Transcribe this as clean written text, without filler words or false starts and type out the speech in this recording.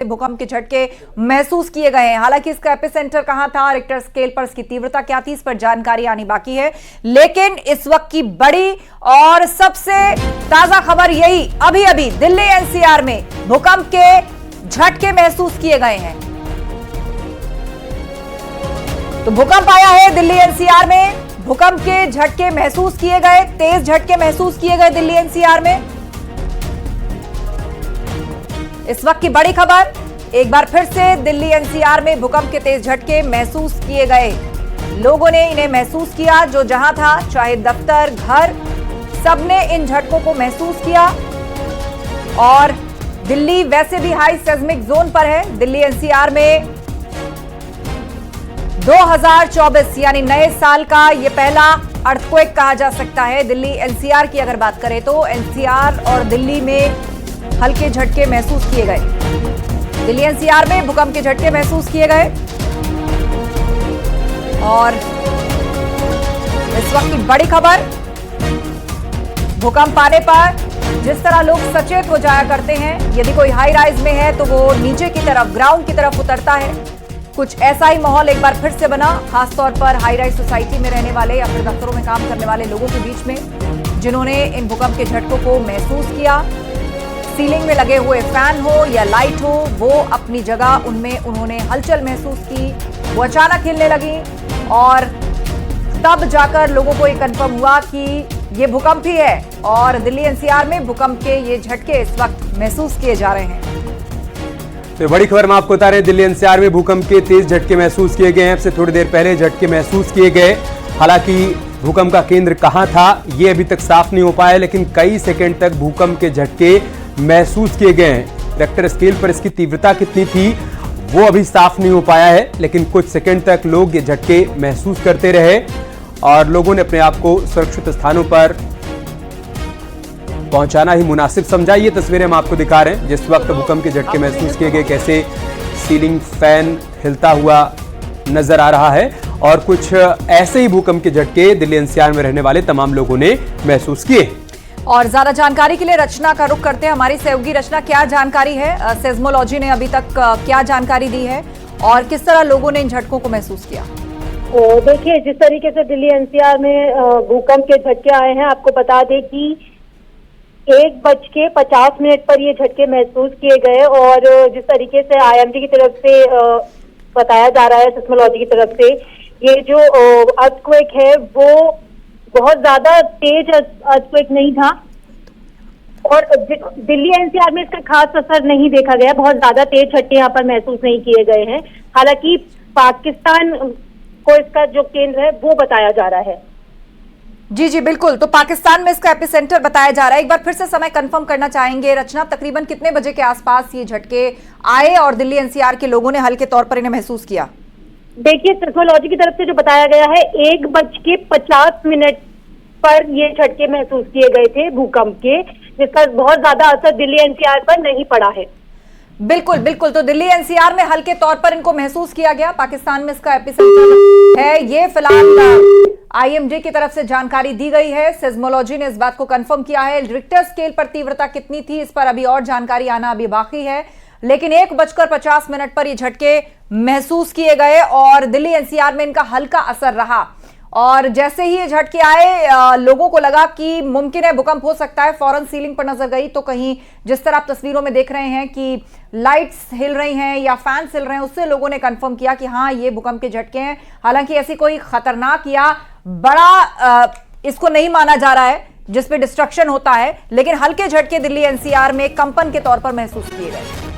भूकंप के झटके महसूस किए गए हैं। हालांकि इसका एपिसेंटर कहां था, रिक्टर स्केल पर इसकी तीव्रता क्या थी, इस पर जानकारी आनी बाकी है। लेकिन इस वक्त की बड़ी और सबसे ताजा खबर यही, अभी अभी दिल्ली एनसीआर में भूकंप के झटके महसूस किए गए हैं। तो भूकंप आया है दिल्ली एनसीआर में, भूकंप के झटके महसूस किए गए, तेज झटके महसूस किए गए दिल्ली एनसीआर में। इस वक्त की बड़ी खबर, एक बार फिर से दिल्ली एनसीआर में भूकंप के तेज झटके महसूस किए गए। लोगों ने इन्हें महसूस किया, जो जहां था, चाहे दफ्तर, घर, सबने इन झटकों को महसूस किया। और दिल्ली वैसे भी हाई सेस्मिक जोन पर है। दिल्ली एनसीआर में 2024 यानी नए साल का ये पहला अर्थक्वेक कहा जा सकता है। दिल्ली एनसीआर की अगर बात करें तो एनसीआर और दिल्ली में हल्के झटके महसूस किए गए। दिल्ली एनसीआर में भूकंप के झटके महसूस किए गए। और इस वक्त की बड़ी खबर, भूकंप आने पर जिस तरह लोग सचेत हो जाया करते हैं, यदि कोई हाई राइज में है तो वो नीचे की तरफ, ग्राउंड की तरफ उतरता है। कुछ ऐसा ही माहौल एक बार फिर से बना, खासतौर पर हाई राइज सोसाइटी में रहने वाले या फिर दफ्तरों में काम करने वाले लोगों के बीच में, जिन्होंने इन भूकंप के झटकों को महसूस किया। सीलिंग में लगे हुए फैन हो या लाइट हो, वो अपनी जगह, उनमें उन्होंने हलचल महसूस की, वो अचानक हिलने लगी। और तब जाकर लोगों को ये कंफर्म हुआ कि ये भूकंप ही है। और दिल्ली एनसीआर में भूकंप के ये झटके इस वक्त महसूस किए जा रहे हैं। तो बड़ी खबर हम आपको बता रहे हैं, दिल्ली एनसीआर में भूकंप के तेज झटके महसूस किए गए हैं। अब से थोड़ी देर पहले झटके महसूस किए गए। हालांकि भूकंप का केंद्र कहां था ये अभी तक साफ नहीं हो पाया, लेकिन कई सेकंड तक भूकंप के झटके महसूस किए गए हैं। रिक्टर स्केल पर इसकी तीव्रता कितनी थी वो अभी साफ नहीं हो पाया है, लेकिन कुछ सेकंड तक लोग ये झटके महसूस करते रहे और लोगों ने अपने आप को सुरक्षित स्थानों पर पहुंचाना ही मुनासिब समझा। ये तस्वीरें हम आपको दिखा रहे हैं जिस वक्त भूकंप के झटके महसूस किए गए, कैसे सीलिंग फैन हिलता हुआ नजर आ रहा है। और कुछ ऐसे ही भूकंप के झटके दिल्ली एनसीआर में रहने वाले तमाम लोगों ने महसूस किए। और ज्यादा जानकारी के लिए रचना का रुख करते हैं, हमारी सहयोगी रचना, क्या जानकारी है? सेस्मोलॉजी ने अभी तक क्या जानकारी दी है और किस तरह लोगों ने इन झटकों को महसूस किया? देखिए, जिस तरीके से दिल्ली एनसीआर में भूकंप के झटके आए हैं, आपको बता दें कि 1:50 पर ये झटके महसूस किए गए। और जिस तरीके से आईएमडी की तरफ से बताया जा रहा है, सेस्मोलॉजी की तरफ से, ये जो अर्थक्वेक है वो बहुत ज्यादा तेज अर्थक्वेक नहीं था। और दिल्ली एनसीआर में इसका खास असर नहीं देखा गया, बहुत ज्यादा तेज झटके यहाँ पर महसूस नहीं किए गए हैं। हालांकि पाकिस्तान को इसका जो केंद्र है वो बताया जा रहा है। जी जी बिल्कुल, तो पाकिस्तान में इसका एपिसेंटर बताया जा रहा है। एक बार फिर से समय कंफर्म करना चाहेंगे रचना, तकरीबन कितने बजे के आसपास ये झटके आए और दिल्ली एनसीआर के लोगों ने हल्के तौर पर इन्हें महसूस किया? देखिए, सेस्मोलॉजी की तरफ से जो बताया गया है, 1:50 पर ये झटके महसूस किए गए थे भूकंप के, जिसका बहुत ज्यादा असर दिल्ली एनसीआर पर नहीं पड़ा है। बिल्कुल बिल्कुल, तो दिल्ली एनसीआर में हल्के तौर पर इनको महसूस किया गया। पाकिस्तान में इसका एपिसेंटर है, ये फिलहाल आईएमडी की तरफ से जानकारी दी गई है। सेस्मोलॉजी ने इस बात को कंफर्म किया है। रिक्टर स्केल पर तीव्रता कितनी थी, इस पर अभी और जानकारी आना अभी बाकी है। लेकिन 1:50 पर ये झटके महसूस किए गए और दिल्ली एनसीआर में इनका हल्का असर रहा। और जैसे ही ये झटके आए, लोगों को लगा कि मुमकिन है भूकंप हो सकता है। फौरन सीलिंग पर नजर गई तो कहीं जिस तरह आप तस्वीरों में देख रहे हैं कि लाइट्स हिल रही हैं या फैंस हिल रहे हैं, उससे लोगों ने कंफर्म किया कि हाँ, ये भूकंप के झटके हैं। हालांकि ऐसी कोई खतरनाक या बड़ा इसको नहीं माना जा रहा है जिसपे डिस्ट्रक्शन होता है, लेकिन हल्के झटके दिल्ली एनसीआर में कंपन के तौर पर महसूस किए गए।